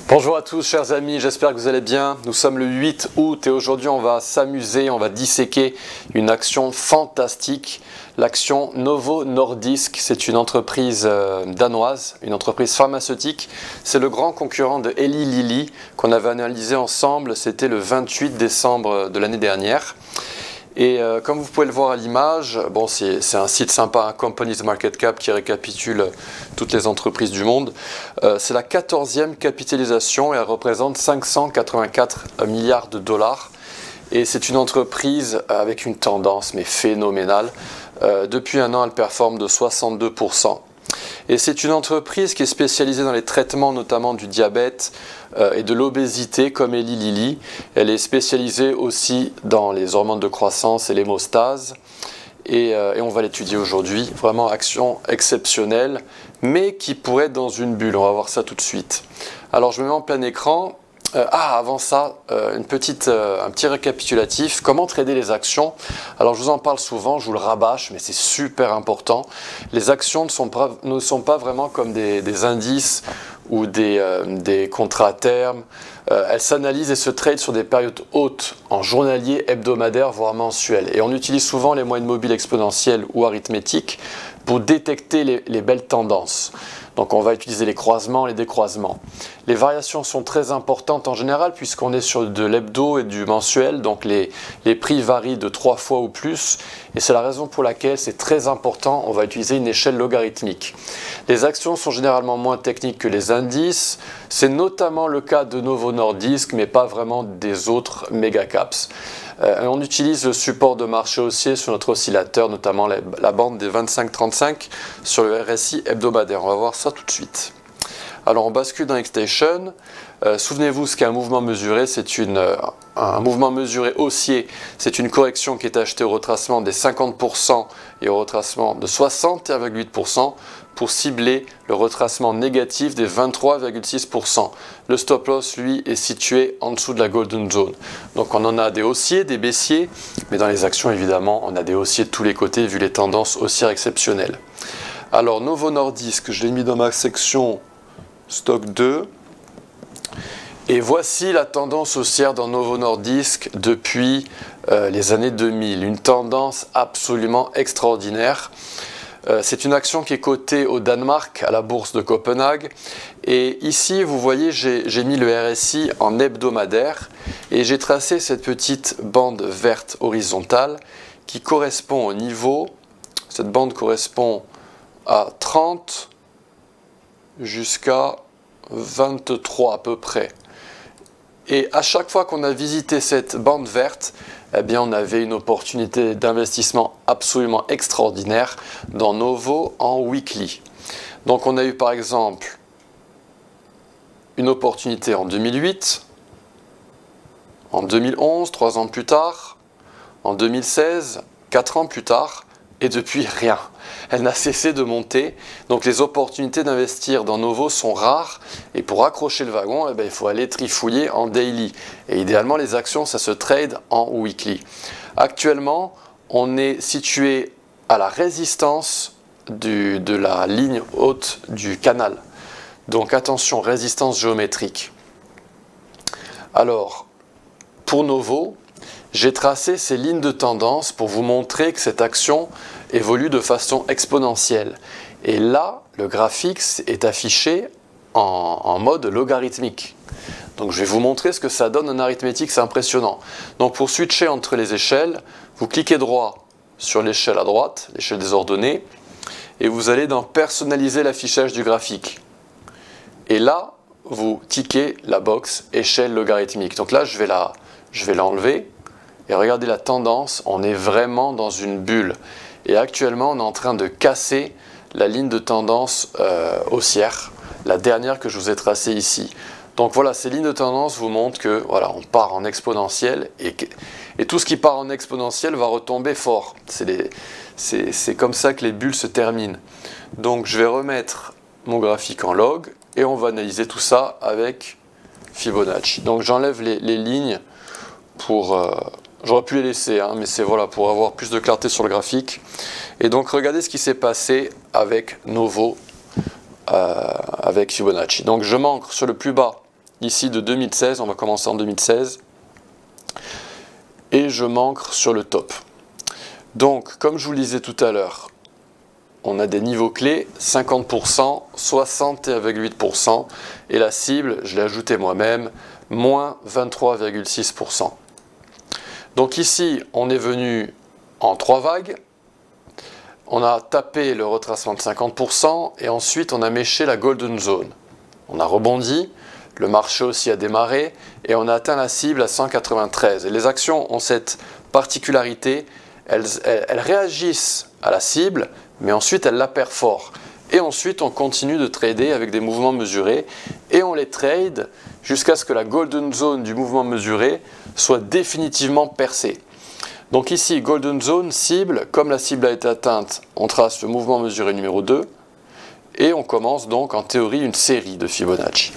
Bonjour à tous chers amis, j'espère que vous allez bien. Nous sommes le 8 août et aujourd'hui on va s'amuser, on va disséquer une action fantastique. L'action Novo Nordisk, c'est une entreprise danoise, une entreprise pharmaceutique. C'est le grand concurrent de Eli Lilly qu'on avait analysé ensemble, c'était le 28 décembre de l'année dernière. Et comme vous pouvez le voir à l'image, bon, c'est un site sympa, un Companies Market Cap qui récapitule toutes les entreprises du monde. C'est la 14e capitalisation et elle représente 584 milliards de dollars. Et c'est une entreprise avec une tendance mais phénoménale. Depuis un an, elle performe de 62%. Et c'est une entreprise qui est spécialisée dans les traitements notamment du diabète et de l'obésité comme Eli Lilly. Elle est spécialisée aussi dans les hormones de croissance et l'hémostase. Et on va l'étudier aujourd'hui. Vraiment action exceptionnelle, mais qui pourrait être dans une bulle. On va voir ça tout de suite. Alors je me mets en plein écran. Avant ça, un petit récapitulatif. Comment trader les actions? Alors je vous en parle souvent, je vous le rabâche, mais c'est super important. Les actions ne sont pas vraiment comme des indices ou des contrats à terme. Elles s'analysent et se tradent sur des périodes hautes, en journalier, hebdomadaire, voire mensuel. Et on utilise souvent les moyennes mobiles exponentielles ou arithmétiques pour détecter les belles tendances. Donc on va utiliser les croisements et les décroisements. Les variations sont très importantes en général puisqu'on est sur de l'hebdo et du mensuel, donc les prix varient de 3 fois ou plus et c'est la raison pour laquelle c'est très important, on va utiliser une échelle logarithmique. Les actions sont généralement moins techniques que les indices, c'est notamment le cas de Novo Nordisk mais pas vraiment des autres méga caps. On utilise le support de marché haussier sur notre oscillateur, notamment la bande des 25-35 sur le RSI hebdomadaire. On va voir ça tout de suite. Alors on bascule dans Xstation. Souvenez-vous ce qu'est un mouvement mesuré, c'est un mouvement mesuré haussier, c'est une correction qui est achetée au retracement des 50% et au retracement de 61,8% pour cibler le retracement négatif des 23,6%. Le stop loss, lui, est situé en dessous de la Golden Zone. Donc on en a des haussiers, des baissiers, mais dans les actions, évidemment, on a des haussiers de tous les côtés vu les tendances haussières exceptionnelles. Alors Novo Nordisk, je l'ai mis dans ma section Stock 2. Et voici la tendance haussière dans Novo Nordisk depuis les années 2000. Une tendance absolument extraordinaire. C'est une action qui est cotée au Danemark, à la bourse de Copenhague. Et ici, vous voyez, j'ai mis le RSI en hebdomadaire et j'ai tracé cette petite bande verte horizontale qui correspond au niveau. Cette bande correspond à 30 jusqu'à 23 à peu près. Et à chaque fois qu'on a visité cette bande verte, eh bien on avait une opportunité d'investissement absolument extraordinaire dans Novo en weekly. Donc on a eu par exemple une opportunité en 2008, en 2011, 3 ans plus tard, en 2016, 4 ans plus tard, et depuis rien. Elle n'a cessé de monter, donc les opportunités d'investir dans Novo sont rares, et pour accrocher le wagon, eh bien, il faut aller trifouiller en daily. Et idéalement, les actions, ça se trade en weekly. Actuellement, on est situé à la résistance de la ligne haute du canal. Donc attention, résistance géométrique. Alors, pour Novo, j'ai tracé ces lignes de tendance pour vous montrer que cette action évolue de façon exponentielle. Et là, le graphique est affiché en mode logarithmique. Donc je vais vous montrer ce que ça donne en arithmétique, c'est impressionnant. Donc pour switcher entre les échelles, vous cliquez droit sur l'échelle à droite, l'échelle des ordonnées, et vous allez dans personnaliser l'affichage du graphique. Et là, vous tiquez la box échelle logarithmique. Donc là, je vais l'enlever. Et regardez la tendance, on est vraiment dans une bulle. Et actuellement, on est en train de casser la ligne de tendance haussière, la dernière que je vous ai tracée ici. Donc voilà, ces lignes de tendance vous montrent que voilà, on part en exponentiel et tout ce qui part en exponentiel va retomber fort. C'est comme ça que les bulles se terminent. Donc je vais remettre mon graphique en log et on va analyser tout ça avec Fibonacci. Donc j'enlève les lignes pour... J'aurais pu les laisser, hein, mais c'est voilà, pour avoir plus de clarté sur le graphique. Et donc regardez ce qui s'est passé avec Novo, avec Fibonacci. Donc je m'ancre sur le plus bas ici de 2016, on va commencer en 2016, et je m'ancre sur le top. Donc, comme je vous le disais tout à l'heure, on a des niveaux clés, 50%, 61,8%, et la cible, je l'ai ajoutée moi-même, moins 23,6%. Donc ici, on est venu en 3 vagues, on a tapé le retracement de 50%, et ensuite on a méché la Golden Zone. On a rebondi, le marché aussi a démarré, et on a atteint la cible à 193. Et les actions ont cette particularité, elles réagissent à la cible, mais ensuite elles la perforent. Et ensuite on continue de trader avec des mouvements mesurés, et on les trade jusqu'à ce que la Golden Zone du mouvement mesuré soit définitivement percée. Donc ici, Golden Zone, cible, comme la cible a été atteinte, on trace le mouvement mesuré numéro 2, et on commence donc en théorie une série de Fibonacci.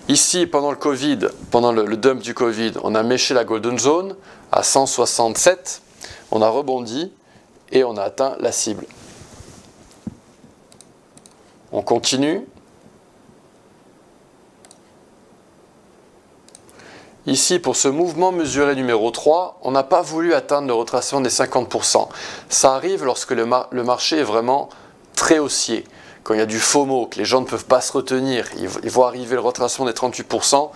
Ici, pendant le Covid, pendant le dump du Covid, on a méché la Golden Zone à 167, on a rebondi et on a atteint la cible. On continue. Ici, pour ce mouvement mesuré numéro 3, on n'a pas voulu atteindre le retracement des 50%. Ça arrive lorsque le marché est vraiment très haussier. Quand il y a du FOMO, que les gens ne peuvent pas se retenir, ils voient arriver le retracement des 38%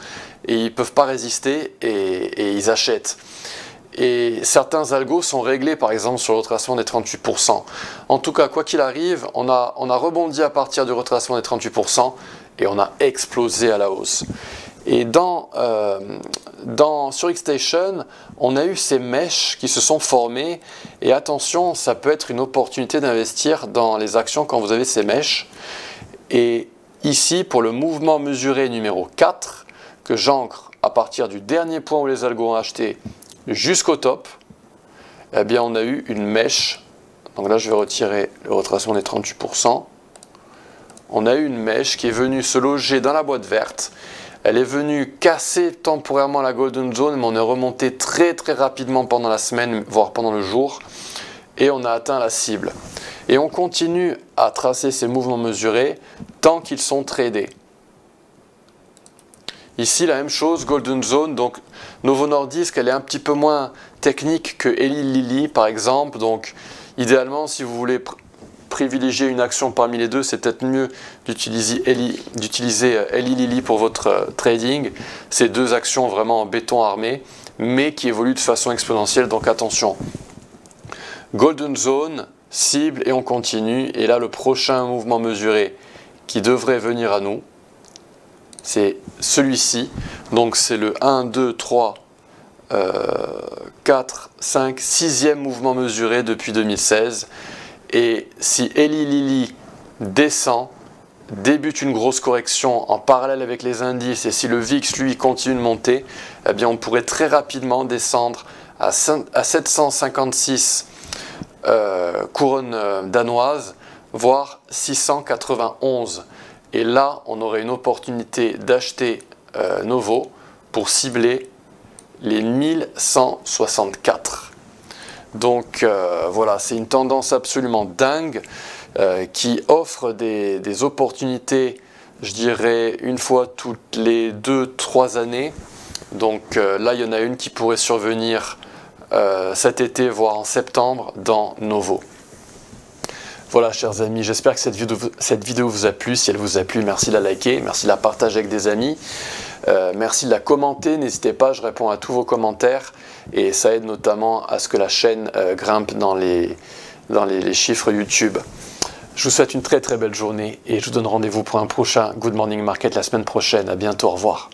et ils ne peuvent pas résister et ils achètent. Et certains algos sont réglés par exemple sur le retracement des 38%. En tout cas, quoi qu'il arrive, on a rebondi à partir du retracement des 38% et on a explosé à la hausse. Et sur XStation, on a eu ces mèches qui se sont formées. Et attention, ça peut être une opportunité d'investir dans les actions quand vous avez ces mèches. Et ici, pour le mouvement mesuré numéro 4, que j'ancre à partir du dernier point où les algos ont acheté jusqu'au top, eh bien on a eu une mèche. Donc là, je vais retirer le retracement des 38%. On a eu une mèche qui est venue se loger dans la boîte verte. Elle est venue casser temporairement la Golden Zone, mais on est remonté très rapidement pendant la semaine, voire pendant le jour, et on a atteint la cible. Et on continue à tracer ces mouvements mesurés tant qu'ils sont tradés. Ici, la même chose, Golden Zone, donc Novo Nordisk, elle est un petit peu moins technique que Eli Lilly, par exemple. Donc, idéalement, si vous voulez privilégier une action parmi les deux, c'est peut-être mieux d'utiliser Eli Lilly pour votre trading. C'est deux actions vraiment en béton armé, mais qui évoluent de façon exponentielle, donc attention. Golden Zone, cible, et on continue. Et là, le prochain mouvement mesuré qui devrait venir à nous, c'est celui-ci. Donc c'est le 1, 2, 3, 4, 5, 6e mouvement mesuré depuis 2016. Et si Eli Lilly descend, débute une grosse correction en parallèle avec les indices, et si le VIX lui continue de monter, eh bien on pourrait très rapidement descendre à 756 couronnes danoises, voire 691. Et là, on aurait une opportunité d'acheter Novo pour cibler les 1164. Donc voilà, c'est une tendance absolument dingue qui offre des opportunités, je dirais, une fois toutes les 2-3 années. Donc là, il y en a une qui pourrait survenir cet été, voire en septembre, dans Novo. Voilà, chers amis, j'espère que cette vidéo vous a plu. Si elle vous a plu, merci de la liker, merci de la partager avec des amis. Merci de la commenter, n'hésitez pas, je réponds à tous vos commentaires et ça aide notamment à ce que la chaîne grimpe dans les chiffres YouTube. Je vous souhaite une très belle journée et je vous donne rendez-vous pour un prochain Good Morning Market la semaine prochaine. À bientôt, au revoir.